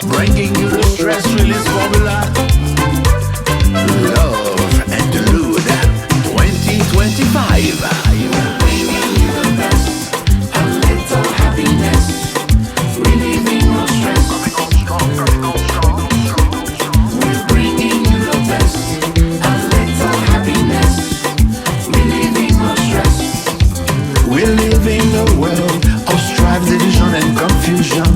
Bringing you the stress release formula. Love Interlude 2025. Bringing you the best, a little happiness, relieving all stress. We're bringing you the best, a little happiness, relieving all stress. We're living a world of strife, division, and confusion.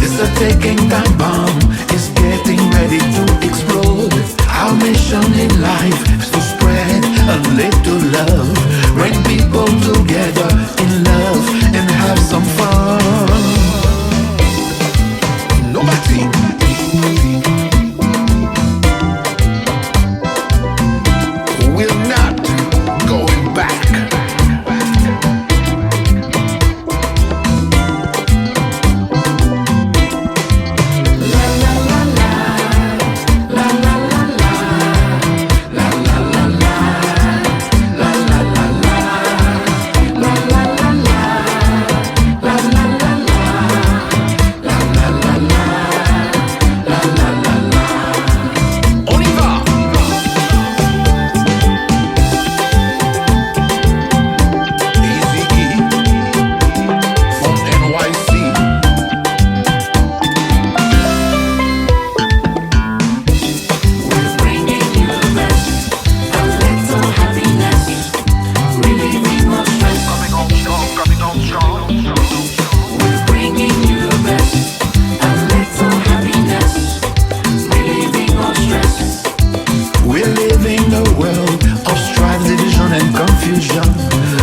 It's a taking time bomb. It's getting ready to explode. Our mission in life is to spread a little love, bring people together in love and have some fun. Nobody. We're not going back.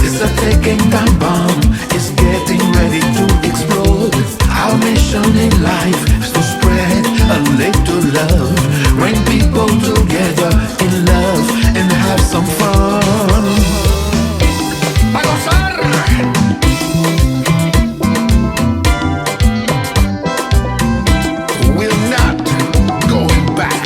It's a taking time bomb. It's getting ready to explode. Our mission in life is to spread a little love, bring people together in love and have some fun. A gozar. We're not going back.